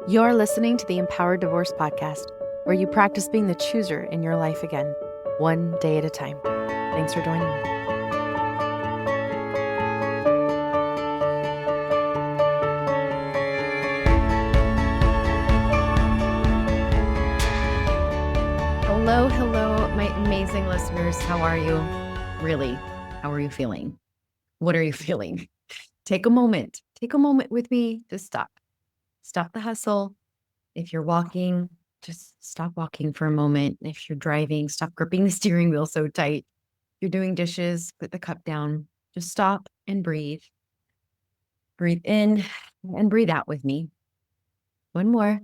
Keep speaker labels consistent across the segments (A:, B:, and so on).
A: You're listening to the Empowered Divorce Podcast, where you practice being the chooser in your life again, one day at a time. Thanks for joining me. Hello, my amazing listeners. How are you? Really, how are you feeling? What are you feeling? Take a moment with me to stop. Stop the hustle. If you're walking, just stop walking for a moment. If you're driving, stop gripping the steering wheel so tight. If you're doing dishes, put the cup down. Just stop and breathe. Breathe in and breathe out with me. One more.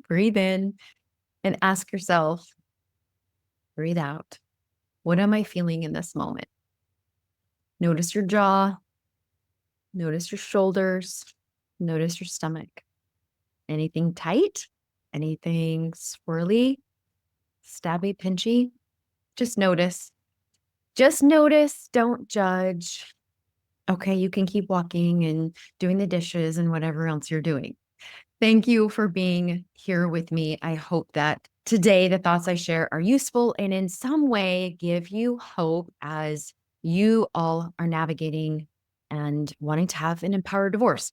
A: Breathe in and ask yourself, breathe out. What am I feeling in this moment? Notice your jaw. Notice your shoulders. Notice your stomach. Anything tight? Anything swirly? Stabby, pinchy? Just notice. Just notice. Don't judge. Okay, you can keep walking and doing the dishes and whatever else you're doing. Thank you for being here with me. I hope that today the thoughts I share are useful and in some way give you hope as you all are navigating and wanting to have an empowered divorce.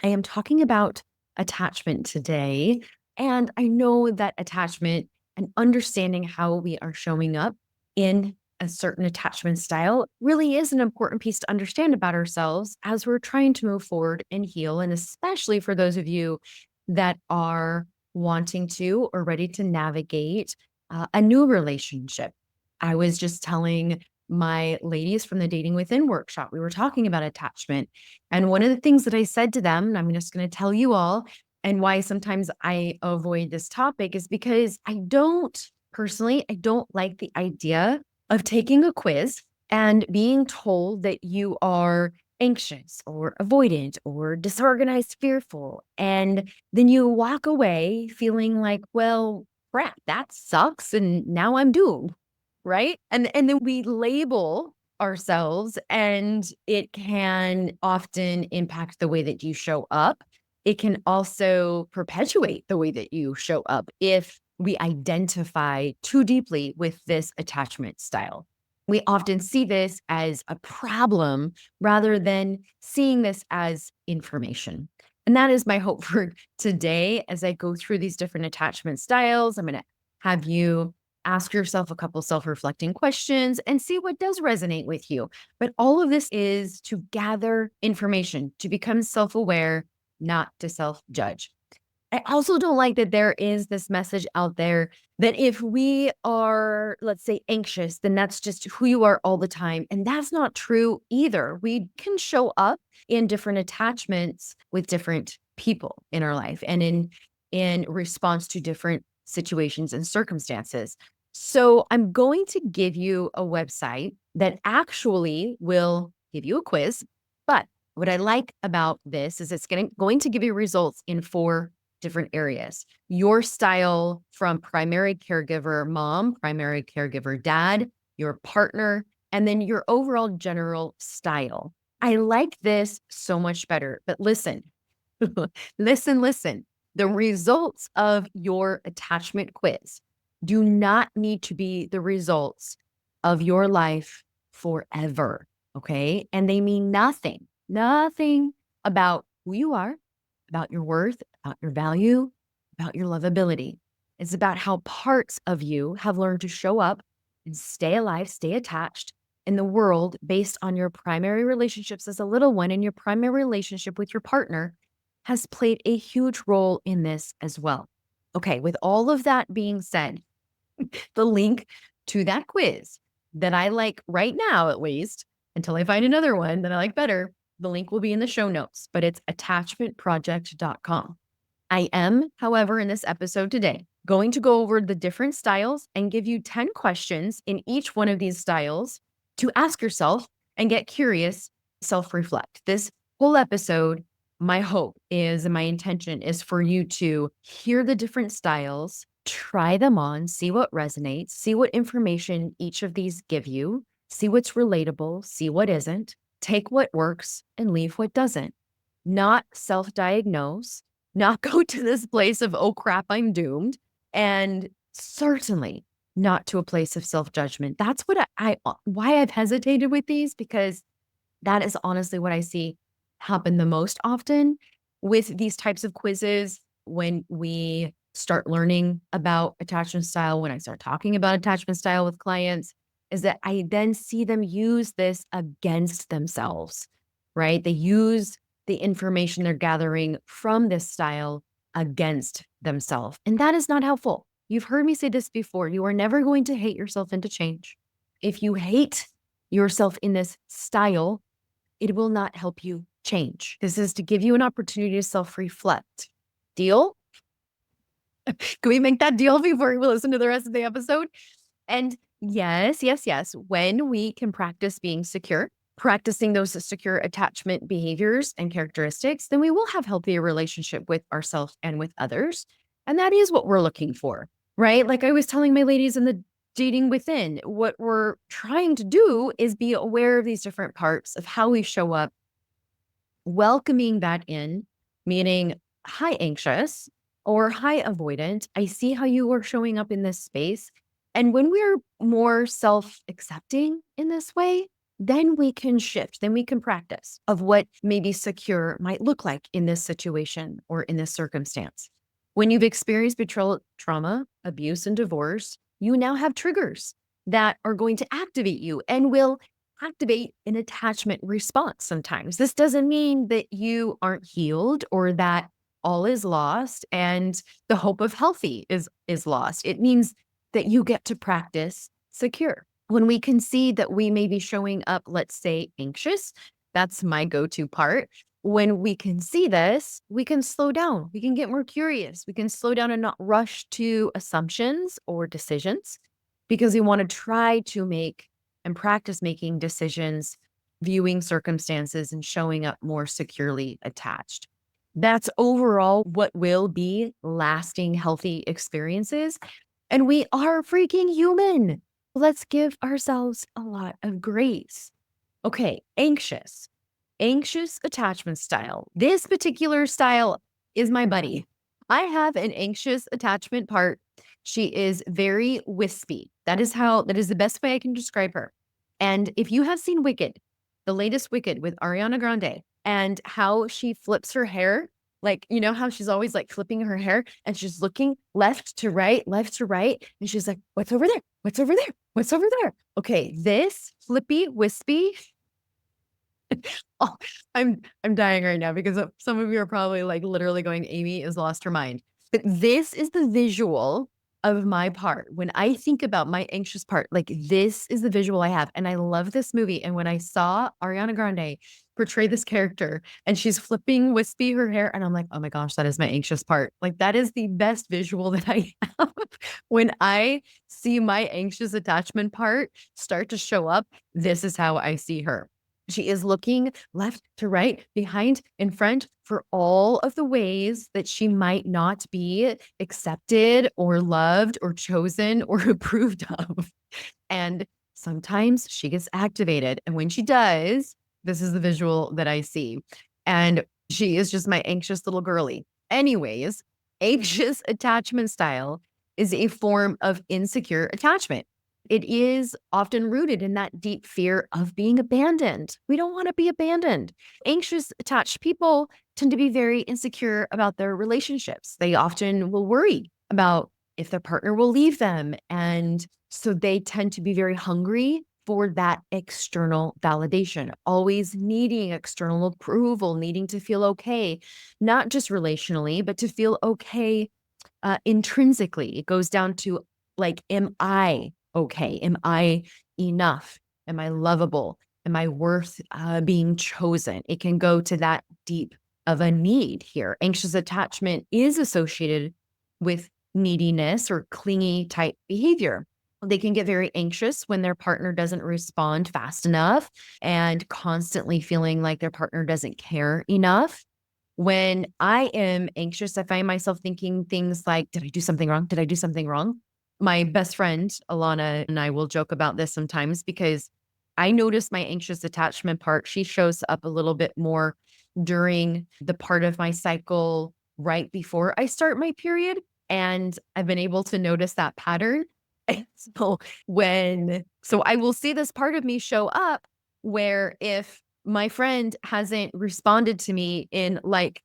A: I am talking about attachment today, and I know that attachment and understanding how we are showing up in a certain attachment style really is an important piece to understand about ourselves as we're trying to move forward and heal. And especially for those of you that are wanting to or ready to navigate a new relationship. I was just telling my ladies from the Dating Within workshop, we were talking about attachment. And one of the things that I said to them, and I'm just going to tell you all, and why sometimes I avoid this topic is because I don't like the idea of taking a quiz and being told that you are anxious or avoidant or disorganized, fearful. And then you walk away feeling like, well, crap, that sucks. And now I'm doomed. Right. And then we label ourselves, and it can often impact the way that you show up. It can also perpetuate the way that you show up if we identify too deeply with this attachment style. We often see this as a problem rather than seeing this as information. And that is my hope for today as I go through these different attachment styles. I'm going to have you ask yourself a couple self-reflecting questions and see what does resonate with you. But all of this is to gather information, to become self-aware, not to self-judge. I also don't like that there is this message out there that if we are, let's say, anxious, then that's just who you are all the time. And that's not true either. We can show up in different attachments with different people in our life and in response to different situations and circumstances. So I'm going to give you a website that actually will give you a quiz. But what I like about this is it's going to give you results in 4 different areas. Your style from primary caregiver mom, primary caregiver dad, your partner, and then your overall general style. I like this so much better. But listen, listen. The results of your attachment quiz do not need to be the results of your life forever. Okay. And they mean nothing about who you are, about your worth, about your value, about your lovability. It's about how parts of you have learned to show up and stay alive, stay attached in the world based on your primary relationships as a little one, and your primary relationship with your partner has played a huge role in this as well. Okay, with all of that being said, the link to that quiz that I like right now, at least, until I find another one that I like better, the link will be in the show notes, but it's attachment..com. I am, however, in this episode today, going to go over the different styles and give you 10 questions in each one of these styles to ask yourself and get curious, self-reflect. This whole episode, my hope is, and my intention is for you to hear the different styles, try them on, see what resonates, see what information each of these give you, see what's relatable, see what isn't, take what works and leave what doesn't. Not self-diagnose, not go to this place of, oh crap, I'm doomed. And certainly not to a place of self-judgment. That's what why I've hesitated with these, because that is honestly what I see happen the most often with these types of quizzes. When we start learning about attachment style, when I start talking about attachment style with clients, is that I then see them use this against themselves, right? They use the information they're gathering from this style against themselves. And that is not helpful. You've heard me say this before. You are never going to hate yourself into change. If you hate yourself in this style, it will not help you change. This is to give you an opportunity to self-reflect. Deal? Can we make that deal before we listen to the rest of the episode? And yes, yes, yes. When we can practice being secure, practicing those secure attachment behaviors and characteristics, then we will have healthier relationship with ourselves and with others. And that is what we're looking for, right? Like I was telling my ladies in the dating within, what we're trying to do is be aware of these different parts of how we show up, welcoming that in, meaning, hi, anxious or hi, avoidant. I see how you are showing up in this space. And when we're more self-accepting in this way, then we can shift, then we can practice of what maybe secure might look like in this situation or in this circumstance. When you've experienced betrayal, trauma, abuse, and divorce, you now have triggers that are going to activate you and will activate an attachment response sometimes. This doesn't mean that you aren't healed or that all is lost and the hope of healthy is lost. It means that you get to practice secure. When we can see that we may be showing up, let's say, anxious, that's my go-to part. When we can see this, we can slow down. We can get more curious. We can slow down and not rush to assumptions or decisions, because we want to try to make and practice making decisions, viewing circumstances, and showing up more securely attached. That's overall what will be lasting, healthy experiences. And we are freaking human. Let's give ourselves a lot of grace. Okay, anxious attachment style. This particular style is my buddy. I have an anxious attachment part. She is very wispy. That is the best way I can describe her. And if you have seen Wicked, the latest Wicked with Ariana Grande, and how she flips her hair, like, you know how she's always like flipping her hair and she's looking left to right, and she's like, what's over there? What's over there? What's over there? Okay, this flippy, wispy. Oh, I'm dying right now because some of you are probably like literally going, Amie has lost her mind. But this is the visual of my part. When I think about my anxious part, like this is the visual I have. And I love this movie. And when I saw Ariana Grande portray this character and she's flipping wispy her hair, and I'm like, oh my gosh, that is my anxious part. Like that is the best visual that I have. When I see my anxious attachment part start to show up, this is how I see her. She is looking left to right, behind, in front for all of the ways that she might not be accepted or loved or chosen or approved of. And sometimes she gets activated. And when she does, this is the visual that I see. And she is just my anxious little girly. Anyways, anxious attachment style is a form of insecure attachment. It is often rooted in that deep fear of being abandoned. We don't want to be abandoned. Anxious attached people tend to be very insecure about their relationships. They often will worry about if their partner will leave them. And so they tend to be very hungry for that external validation, always needing external approval, needing to feel okay, not just relationally, but to feel okay intrinsically. It goes down to like, am I okay? Am I enough? Am I lovable? Am I worth being chosen? It can go to that deep of a need here. Anxious attachment is associated with neediness or clingy type behavior. They can get very anxious when their partner doesn't respond fast enough and constantly feeling like their partner doesn't care enough. When I am anxious, I find myself thinking things like, did I do something wrong? Did I do something wrong? My best friend, Alana, and I will joke about this sometimes because I notice my anxious attachment part. She shows up a little bit more during the part of my cycle right before I start my period. And I've been able to notice that pattern. And so I will see this part of me show up where if my friend hasn't responded to me in like,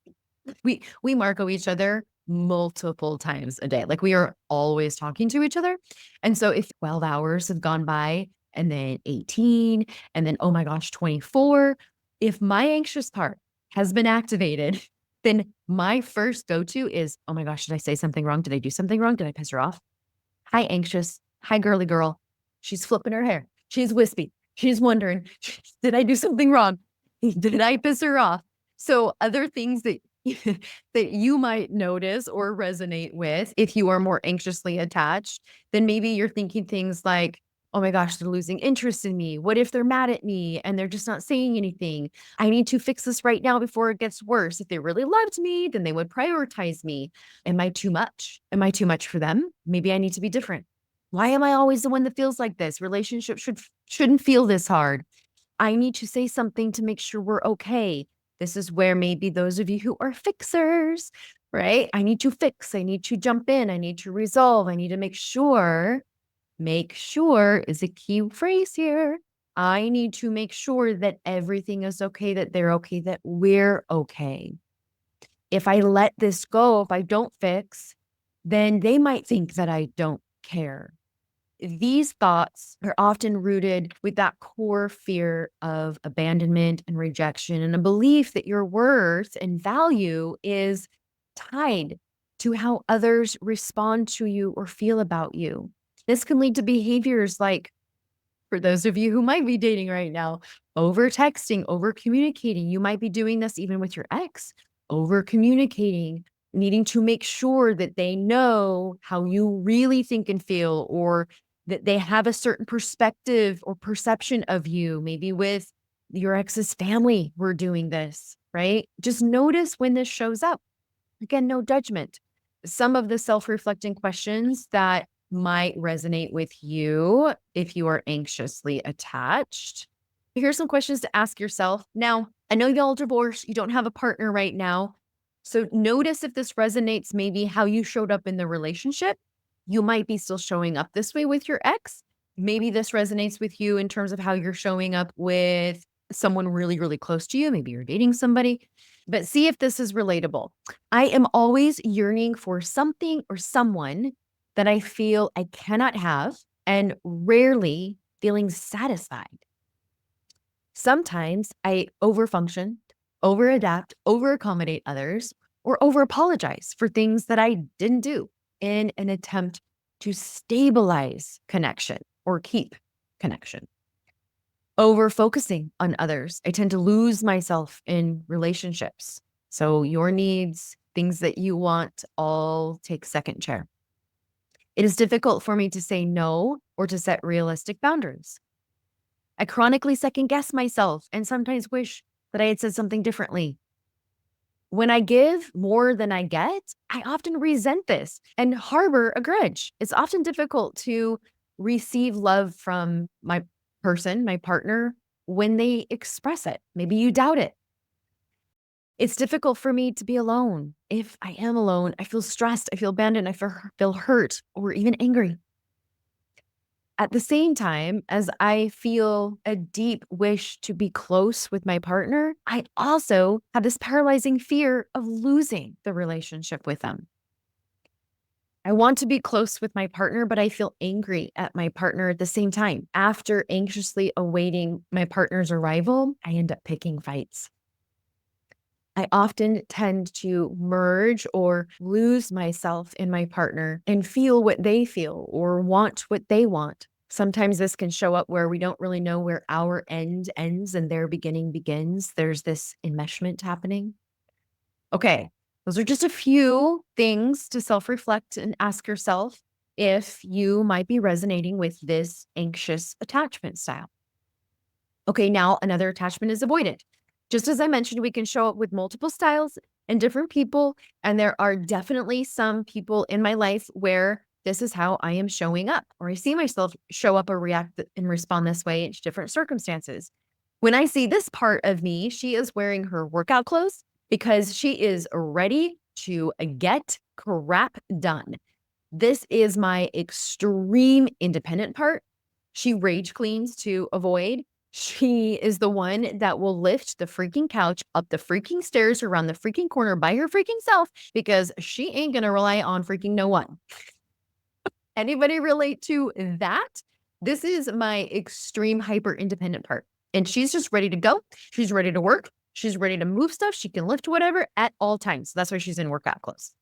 A: we Marco each other multiple times a day. Like we are always talking to each other. And so if 12 hours have gone by and then 18 and then, oh my gosh, 24, if my anxious part has been activated, then my first go-to is, oh my gosh, did I say something wrong? Did I do something wrong? Did I piss her off? Hi, anxious. Hi, girly girl. She's flipping her hair. She's wispy. She's wondering, did I do something wrong? Did I piss her off? So other things that that you might notice or resonate with if you are more anxiously attached, then maybe you're thinking things like, oh my gosh, they're losing interest in me. What if they're mad at me and they're just not saying anything? I need to fix this right now before it gets worse. If they really loved me, then they would prioritize me. Am I too much? Am I too much for them? Maybe I need to be different. Why am I always the one that feels like this? Relationships shouldn't feel this hard. I need to say something to make sure we're okay. This is where maybe those of you who are fixers, right? I need to fix, I need to jump in, I need to resolve, I need to make sure. Make sure is a key phrase here. I need to make sure that everything is okay, that they're okay, that we're okay. If I let this go, if I don't fix, then they might think that I don't care. These thoughts are often rooted with that core fear of abandonment and rejection, and a belief that your worth and value is tied to how others respond to you or feel about you. This can lead to behaviors like, for those of you who might be dating right now, over texting, over communicating. You might be doing this even with your ex, over communicating, needing to make sure that they know how you really think and feel, or that they have a certain perspective or perception of you. Maybe with your ex's family, we're doing this, right? Just notice when this shows up. Again, no judgment. Some of the self-reflecting questions that might resonate with you if you are anxiously attached. Here's some questions to ask yourself. Now, I know y'all divorced, you don't have a partner right now. So notice if this resonates, maybe how you showed up in the relationship. You might be still showing up this way with your ex. Maybe this resonates with you in terms of how you're showing up with someone really, really close to you. Maybe you're dating somebody, but see if this is relatable. I am always yearning for something or someone that I feel I cannot have, and rarely feeling satisfied. Sometimes I overfunction, overadapt, overaccommodate others, or overapologize for things that I didn't do in an attempt to stabilize connection or keep connection. Over focusing on others, I tend to lose myself in relationships. So your needs, things that you want, all take second chair. It is difficult for me to say no or to set realistic boundaries. I chronically second guess myself and sometimes wish that I had said something differently. When I give more than I get, I often resent this and harbor a grudge. It's often difficult to receive love from my person, my partner, when they express it. Maybe you doubt it. It's difficult for me to be alone. If I am alone, I feel stressed, I feel abandoned, I feel hurt or even angry. At the same time, as I feel a deep wish to be close with my partner, I also have this paralyzing fear of losing the relationship with them. I want to be close with my partner, but I feel angry at my partner at the same time. After anxiously awaiting my partner's arrival, I end up picking fights. I often tend to merge or lose myself in my partner and feel what they feel or want what they want. Sometimes this can show up where we don't really know where our end ends and their beginning begins. There's this enmeshment happening. Okay, those are just a few things to self-reflect and ask yourself if you might be resonating with this anxious attachment style. Okay, now another attachment is avoidant. Just as I mentioned, we can show up with multiple styles and different people, and there are definitely some people in my life where this is how I am showing up, or I see myself show up or react and respond this way in different circumstances. When I see this part of me, she is wearing her workout clothes because she is ready to get crap done. This is my extreme independent part. She rage cleans to avoid. She is the one that will lift the freaking couch up the freaking stairs around the freaking corner by her freaking self because she ain't going to rely on freaking no one. Anybody relate to that? This is my extreme hyper independent part. And she's just ready to go. She's ready to work. She's ready to move stuff. She can lift whatever at all times. That's why she's in workout clothes.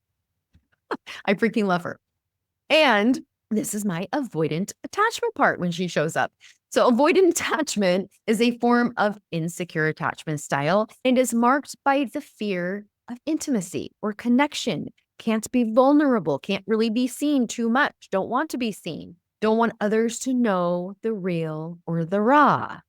A: I freaking love her. And this is my avoidant attachment part when she shows up. So avoidant attachment is a form of insecure attachment style and is marked by the fear of intimacy or connection. Can't be vulnerable, can't really be seen too much, don't want to be seen, don't want others to know the real or the raw.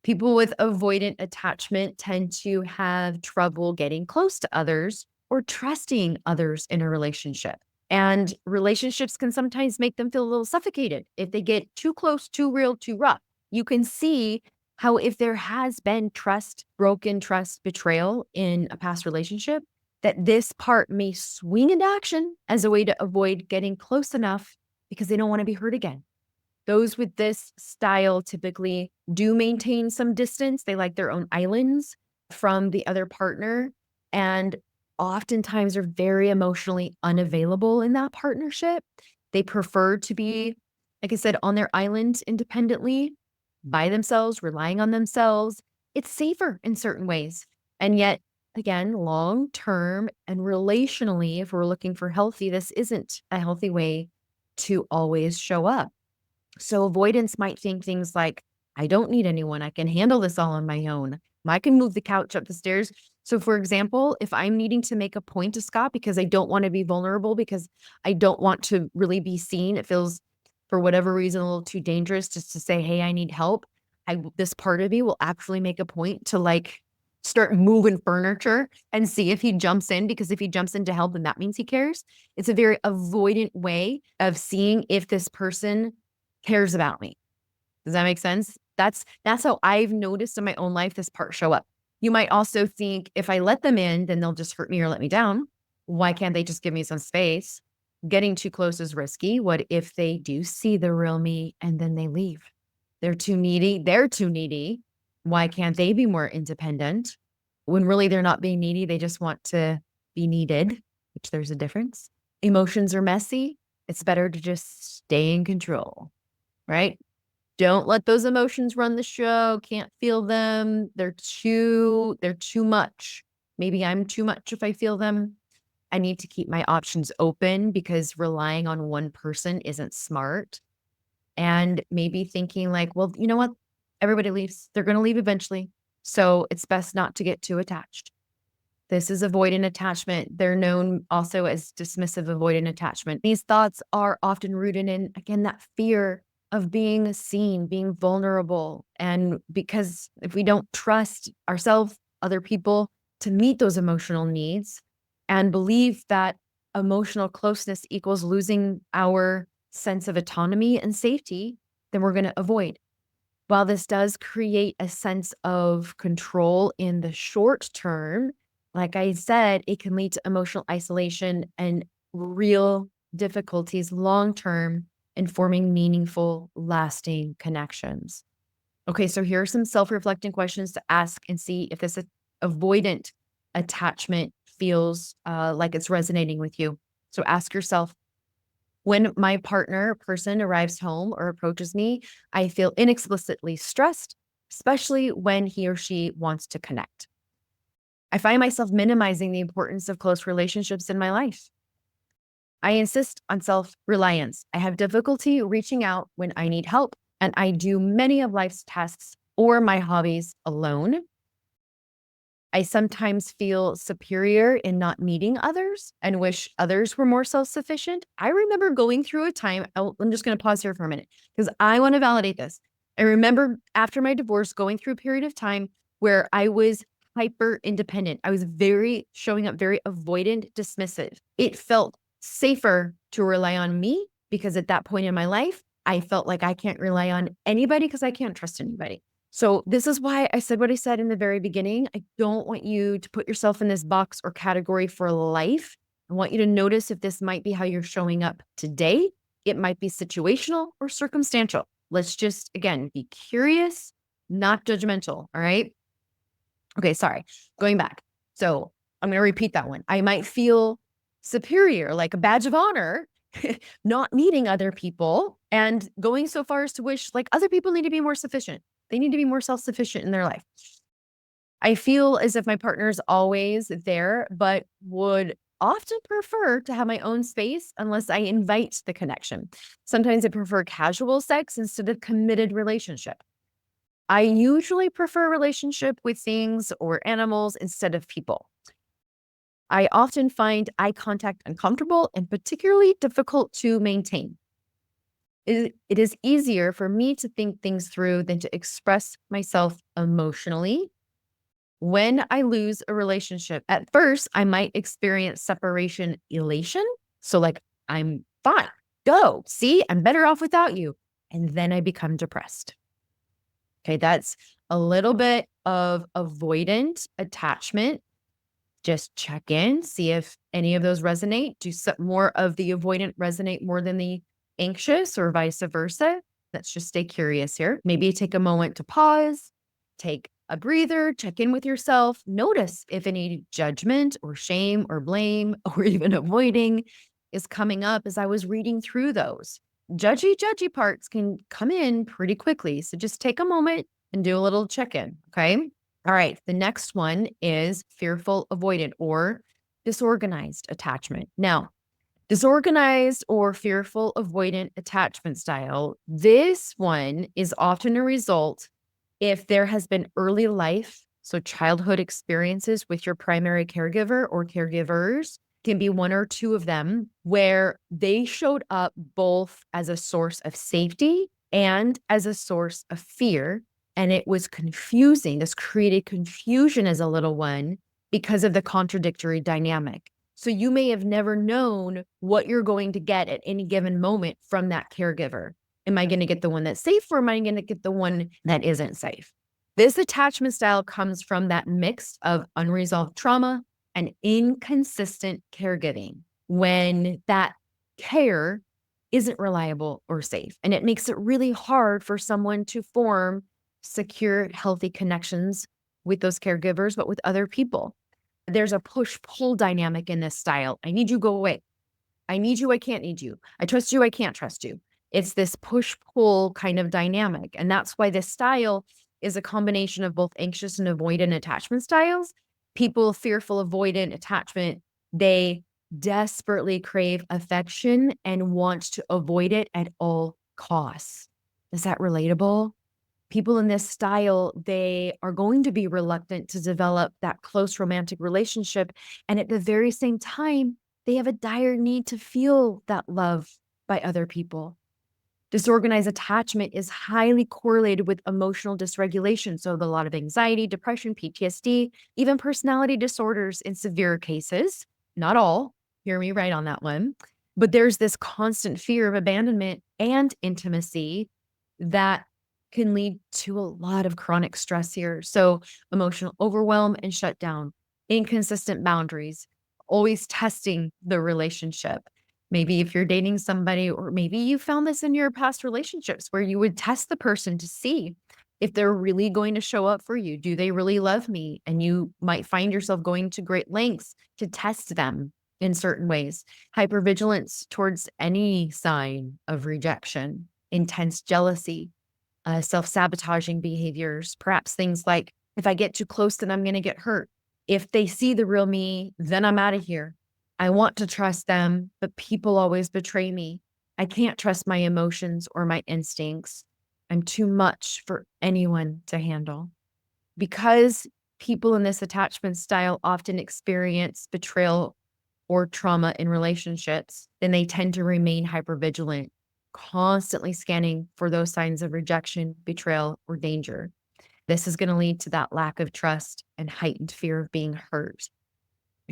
A: People with avoidant attachment tend to have trouble getting close to others or trusting others in a relationship. And relationships can sometimes make them feel a little suffocated if they get too close, too real, too rough. You can see how if there has been trust, broken trust, betrayal in a past relationship, that this part may swing into action as a way to avoid getting close enough because they don't want to be hurt again. Those with this style typically do maintain some distance. They like their own islands from the other partner and oftentimes are very emotionally unavailable in that partnership. They prefer to be, like I said, on their island independently, by themselves, relying on themselves. It's safer in certain ways. And yet, again, long term and relationally, if we're looking for healthy, this isn't a healthy way to always show up. So avoidance might think things like, I don't need anyone. I can handle this all on my own. I can move the couch up the stairs. So for example, if I'm needing to make a point to Scott because I don't want to be vulnerable, because I don't want to really be seen, it feels for whatever reason a little too dangerous just to say, hey, I need help. This part of me will actually make a point to like start moving furniture and see if he jumps in, because if he jumps in to help, then that means he cares. It's a very avoidant way of seeing if this person cares about me. Does that make sense? That's how I've noticed in my own life this part show up. You might also think if I let them in, then they'll just hurt me or let me down. Why can't they just give me some space? Getting too close is risky. What if they do see the real me and then they leave? They're too needy. They're too needy. Why can't they be more independent? When really they're not being needy, they just want to be needed, which there's a difference. Emotions are messy. It's better to just stay in control, right? Don't let those emotions run the show. Can't feel them. They're too much. Maybe I'm too much if I feel them. I need to keep my options open because relying on one person isn't smart. And maybe thinking like, well, you know what? Everybody leaves. They're going to leave eventually. So it's best not to get too attached. This is avoidant attachment. They're known also as dismissive avoidant attachment. These thoughts are often rooted in, again, that fear of being seen, being vulnerable. And because if we don't trust ourselves, other people to meet those emotional needs and believe that emotional closeness equals losing our sense of autonomy and safety, then we're going to avoid. While this does create a sense of control in the short term, like I said, it can lead to emotional isolation and real difficulties long term in forming meaningful, lasting connections. Okay, so here are some self-reflecting questions to ask and see if this avoidant attachment feels like it's resonating with you. So ask yourself, when my partner, person arrives home or approaches me, I feel inexplicably stressed, especially when he or she wants to connect. I find myself minimizing the importance of close relationships in my life. I insist on self-reliance. I have difficulty reaching out when I need help, and I do many of life's tasks or my hobbies alone. I sometimes feel superior in not meeting others and wish others were more self-sufficient. I remember going through a time, I'm just going to pause here for a minute because I want to validate this. I remember after my divorce going through a period of time where I was hyper independent. I was showing up very avoidant, dismissive. It felt safer to rely on me because at that point in my life, I felt like I can't rely on anybody because I can't trust anybody. So this is why I said what I said in the very beginning. I don't want you to put yourself in this box or category for life I want you to notice if this might be how you're showing up today. It might be situational or circumstantial. Let's just, again, be curious, not judgmental. All right. Okay. Sorry. Going back. So I'm going to repeat that one. I might feel superior, like a badge of honor, not needing other people and going so far as to wish like other people need to be more sufficient. They need to be more self-sufficient in their life. I feel as if my partner is always there, but would often prefer to have my own space unless I invite the connection. Sometimes I prefer casual sex instead of committed relationship. I usually prefer a relationship with things or animals instead of people. I often find eye contact uncomfortable and particularly difficult to maintain. It is easier for me to think things through than to express myself emotionally. When I lose a relationship, at first, I might experience separation elation. So, like, I'm fine. Go. See, I'm better off without you. And then I become depressed. Okay. That's a little bit of avoidant attachment. Just check in, see if any of those resonate. Do some more of the avoidant resonate more than the anxious or vice versa? Let's just stay curious here. Maybe take a moment to pause, take a breather, check in with yourself. Notice if any judgment or shame or blame or even avoiding is coming up as I was reading through those. Judgy parts can come in pretty quickly. So just take a moment and do a little check in. Okay. All right. The next one is fearful avoidant or disorganized attachment. Now, disorganized or fearful avoidant attachment style, this one is often a result if there has been early life, so childhood experiences with your primary caregiver or caregivers, can be one or two of them, where they showed up both as a source of safety and as a source of fear. And it was confusing. This created confusion as a little one because of the contradictory dynamic. So you may have never known what you're going to get at any given moment from that caregiver. Am I going to get the one that's safe or am I going to get the one that isn't safe? This attachment style comes from that mix of unresolved trauma and inconsistent caregiving when that care isn't reliable or safe. And it makes it really hard for someone to form secure, healthy connections with those caregivers, but with other people. There's a push-pull dynamic in this style. I need you, go away. I need you, I can't need you. I trust you, I can't trust you. It's this push-pull kind of dynamic. And that's why this style is a combination of both anxious and avoidant attachment styles. People fearful avoidant attachment, they desperately crave affection and want to avoid it at all costs. Is that relatable? People in this style, they are going to be reluctant to develop that close romantic relationship. And at the very same time, they have a dire need to feel that love by other people. Disorganized attachment is highly correlated with emotional dysregulation. So, a lot of anxiety, depression, PTSD, even personality disorders in severe cases. Not all, hear me right on that one. But there's this constant fear of abandonment and intimacy that can lead to a lot of chronic stress here. So, emotional overwhelm and shutdown, inconsistent boundaries, always testing the relationship. Maybe if you're dating somebody, or maybe you found this in your past relationships where you would test the person to see if they're really going to show up for you. Do they really love me? And you might find yourself going to great lengths to test them in certain ways. Hypervigilance towards any sign of rejection, intense jealousy, self-sabotaging behaviors, perhaps things like, if I get too close, then I'm going to get hurt. If they see the real me, then I'm out of here. I want to trust them, but people always betray me. I can't trust my emotions or my instincts. I'm too much for anyone to handle. Because people in this attachment style often experience betrayal or trauma in relationships, then they tend to remain hypervigilant, constantly scanning for those signs of rejection, betrayal, or danger. This is going to lead to that lack of trust and heightened fear of being hurt.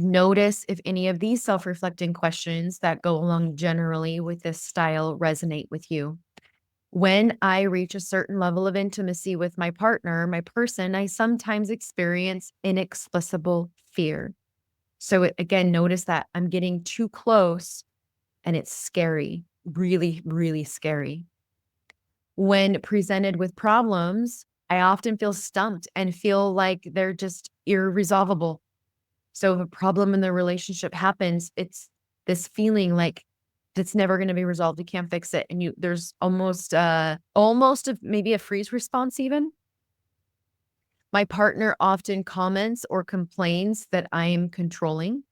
A: Notice if any of these self-reflecting questions that go along generally with this style resonate with you. When I reach a certain level of intimacy with my partner, my person, I sometimes experience inexplicable fear. So again, notice that I'm getting too close and it's scary, really, really scary. When presented with problems, I often feel stumped and feel like they're just irresolvable. So if a problem in the relationship happens, it's this feeling like it's never going to be resolved. You can't fix it. And there's maybe a freeze response even. My partner often comments or complains that I am controlling.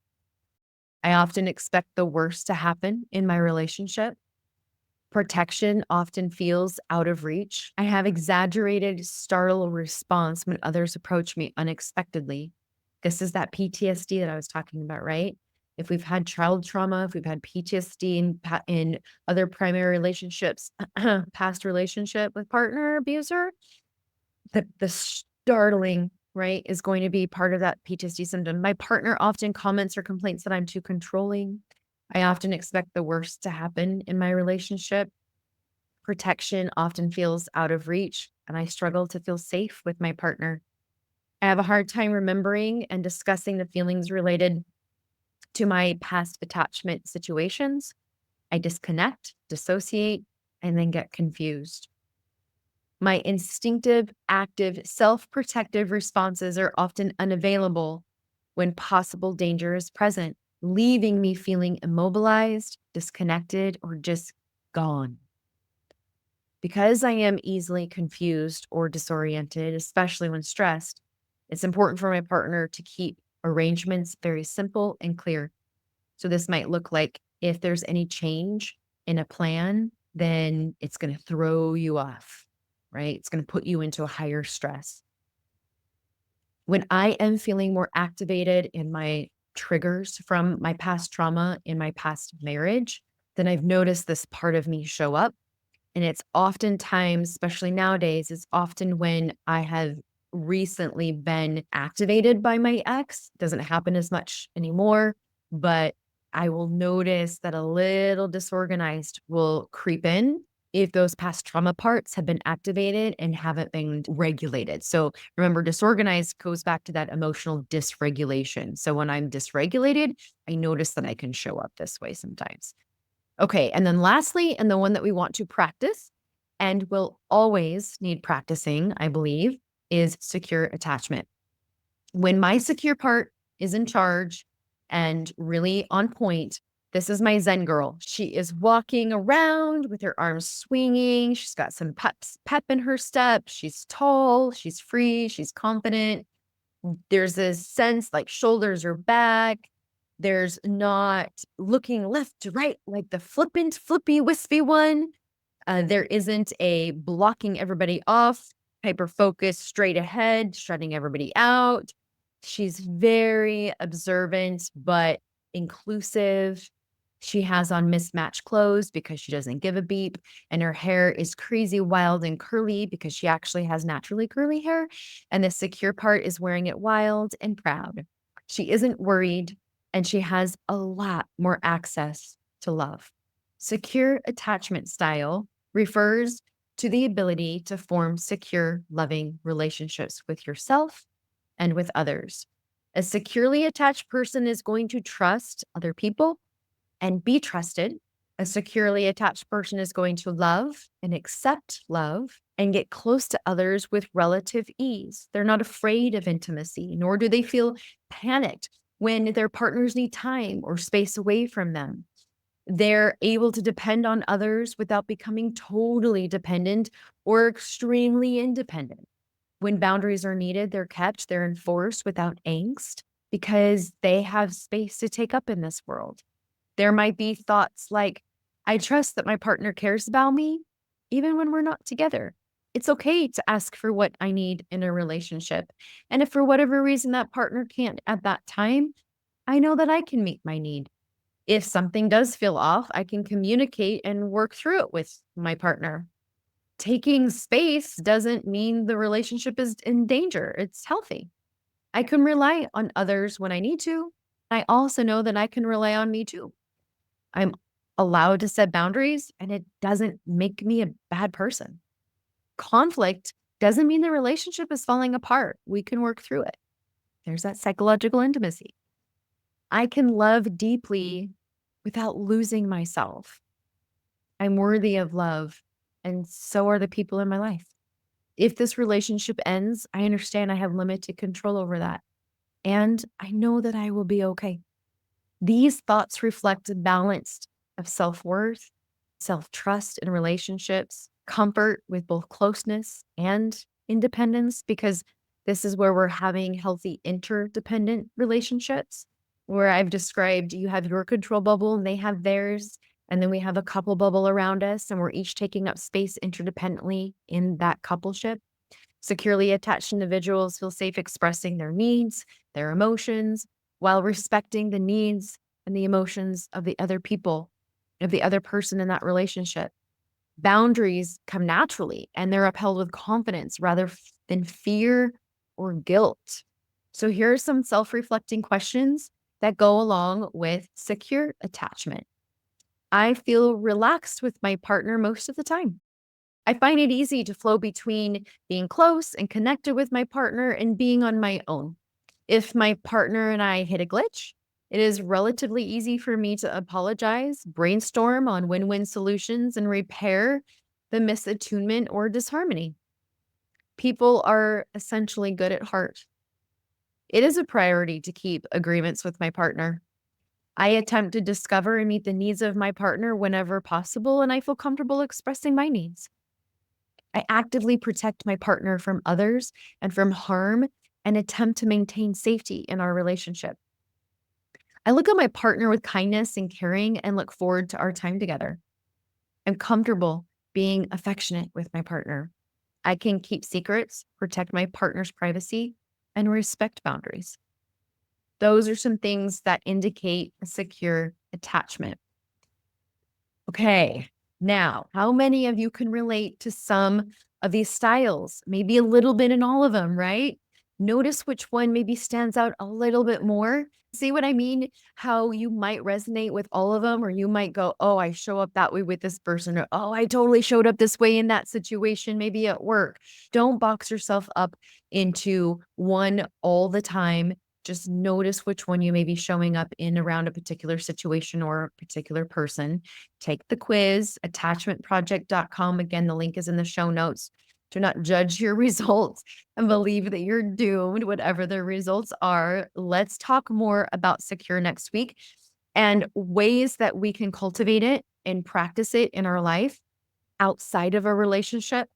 A: I often expect the worst to happen in my relationship. Protection often feels out of reach. I have exaggerated startle response when others approach me unexpectedly. This is that PTSD that I was talking about, right? If we've had child trauma, if we've had PTSD in other primary relationships, past relationship with partner abuser, the startling, right, is going to be part of that PTSD symptom. My partner often comments or complains that I'm too controlling. I often expect the worst to happen in my relationship. Protection often feels out of reach, and I struggle to feel safe with my partner. I have a hard time remembering and discussing the feelings related to my past attachment situations. I disconnect, dissociate, and then get confused. My instinctive, active, self-protective responses are often unavailable when possible danger is present, leaving me feeling immobilized, disconnected, or just gone. Because I am easily confused or disoriented, especially when stressed, it's important for my partner to keep arrangements very simple and clear. So this might look like if there's any change in a plan, then it's going to throw you off, right? It's going to put you into a higher stress. When I am feeling more activated in my triggers from my past trauma in my past marriage, then I've noticed this part of me show up. And it's oftentimes, especially nowadays, it's often when I have recently been activated by my ex. It doesn't happen as much anymore, but I will notice that a little disorganized will creep in if those past trauma parts have been activated and haven't been regulated. So remember, disorganized goes back to that emotional dysregulation. So when I'm dysregulated, I notice that I can show up this way sometimes. Okay, and then lastly, and the one that we want to practice and will always need practicing, I believe, is secure attachment. When my secure part is in charge and really on point, this is my Zen girl. She is walking around with her arms swinging. She's got some pep in her step. She's tall, she's free, she's confident. There's a sense like shoulders are back. There's not looking left to right like the flippy, wispy one. There isn't a blocking everybody off, hyper focused, straight ahead, shutting everybody out. She's very observant, but inclusive. She has on mismatched clothes because she doesn't give a beep. And her hair is crazy, wild, and curly because she actually has naturally curly hair. And the secure part is wearing it wild and proud. She isn't worried, and she has a lot more access to love. Secure attachment style refers to the ability to form secure, loving relationships with yourself and with others. A securely attached person is going to trust other people and be trusted. A securely attached person is going to love and accept love and get close to others with relative ease. They're not afraid of intimacy, nor do they feel panicked when their partners need time or space away from them. They're able to depend on others without becoming totally dependent or extremely independent. When boundaries are needed, they're kept, they're enforced without angst because they have space to take up in this world. There might be thoughts like, I trust that my partner cares about me, even when we're not together. It's okay to ask for what I need in a relationship. And if for whatever reason that partner can't at that time, I know that I can meet my need. If something does feel off, I can communicate and work through it with my partner. Taking space doesn't mean the relationship is in danger. It's healthy. I can rely on others when I need to. I also know that I can rely on me too. I'm allowed to set boundaries, and it doesn't make me a bad person. Conflict doesn't mean the relationship is falling apart. We can work through it. There's that psychological intimacy. I can love deeply without losing myself. I'm worthy of love, and so are the people in my life. If this relationship ends, I understand I have limited control over that. And I know that I will be okay. These thoughts reflect a balance of self-worth, self-trust in relationships, comfort with both closeness and independence, because this is where we're having healthy interdependent relationships, where I've described you have your control bubble and they have theirs. And then we have a couple bubble around us, and we're each taking up space interdependently in that coupleship. Securely attached individuals feel safe expressing their needs, their emotions, while respecting the needs and the emotions of the other people, of the other person in that relationship. Boundaries come naturally and they're upheld with confidence rather than fear or guilt. So here are some self-reflecting questions that go along with secure attachment. I feel relaxed with my partner most of the time. I find it easy to flow between being close and connected with my partner and being on my own. If my partner and I hit a glitch, it is relatively easy for me to apologize, brainstorm on win-win solutions, and repair the misattunement or disharmony. People are essentially good at heart. It is a priority to keep agreements with my partner. I attempt to discover and meet the needs of my partner whenever possible, and I feel comfortable expressing my needs. I actively protect my partner from others and from harm and attempt to maintain safety in our relationship. I look at my partner with kindness and caring and look forward to our time together. I'm comfortable being affectionate with my partner. I can keep secrets, protect my partner's privacy, and respect boundaries. Those are some things that indicate a secure attachment. Okay, now, how many of you can relate to some of these styles? Maybe a little bit in all of them, right? Notice which one maybe stands out a little bit more. See what I mean? How you might resonate with all of them, or you might go, oh, I show up that way with this person, or oh, I totally showed up this way in that situation, maybe at work. Don't box yourself up into one all the time. Just notice which one you may be showing up in around a particular situation or a particular person. Take the quiz, attachment..com. Again, the link is in the show notes. Do not judge your results and believe that you're doomed, whatever the results are. Let's talk more about secure next week and ways that we can cultivate it and practice it in our life outside of a relationship.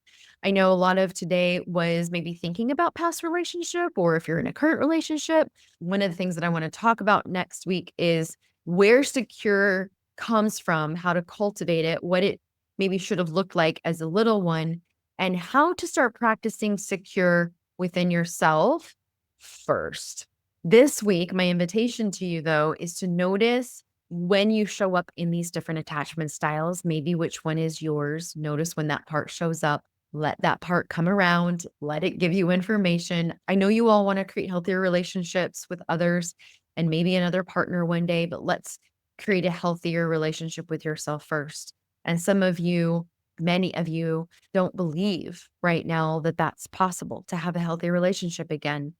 A: I know a lot of today was maybe thinking about past relationship, or if you're in a current relationship. One of the things that I want to talk about next week is where secure comes from, how to cultivate it, what it maybe should have looked like as a little one, and how to start practicing secure within yourself first. This week, my invitation to you, though, is to notice when you show up in these different attachment styles, maybe which one is yours. Notice when that part shows up. Let that part come around. Let it give you information. I know you all want to create healthier relationships with others and maybe another partner one day, but let's create a healthier relationship with yourself first. And some of you, many of you, don't believe right now that that's possible to have a healthy relationship again.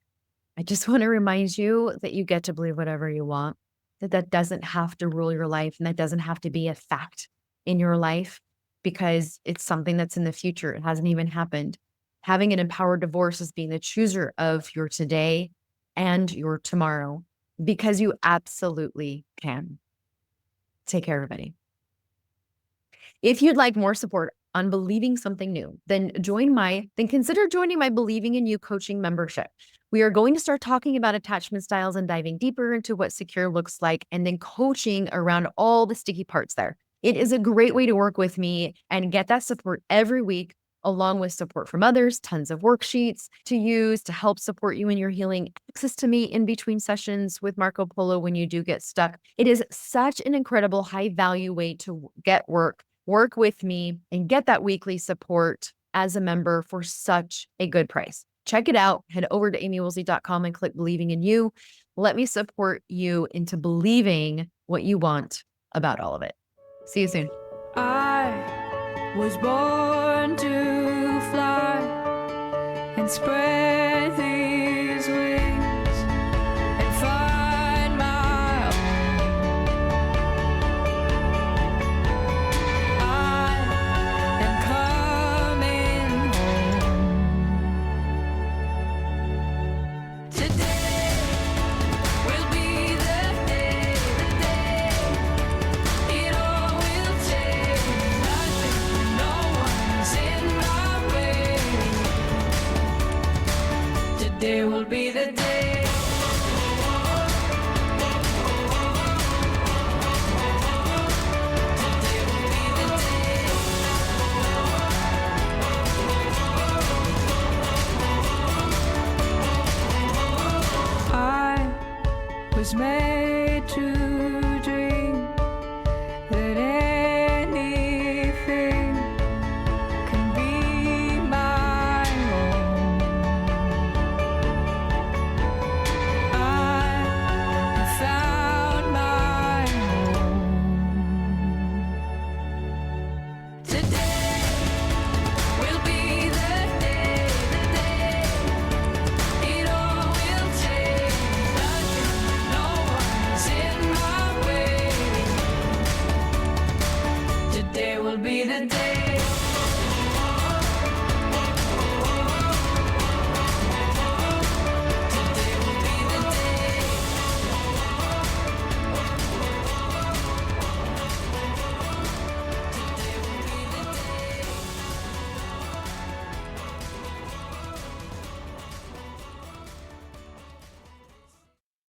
A: I just want to remind you that you get to believe whatever you want, that doesn't have to rule your life, and that doesn't have to be a fact in your life because it's something that's in the future. It hasn't even happened. Having an empowered divorce is being the chooser of your today and your tomorrow, because you absolutely can. Take care, everybody. If you'd like more support on believing something new, then consider joining my Believing in You coaching membership. We are going to start talking about attachment styles and diving deeper into what secure looks like, and then coaching around all the sticky parts there. It is a great way to work with me and get that support every week, along with support from others, tons of worksheets to use to help support you in your healing, access to me in between sessions with Marco Polo when you do get stuck. It is such an incredible high value way to get work with me, and get that weekly support as a member for such a good price. Check it out. Head over to amiewoolsey.com and click Believing in You. Let me support you into believing what you want about all of it. See you soon.
B: I was born to fly and spread the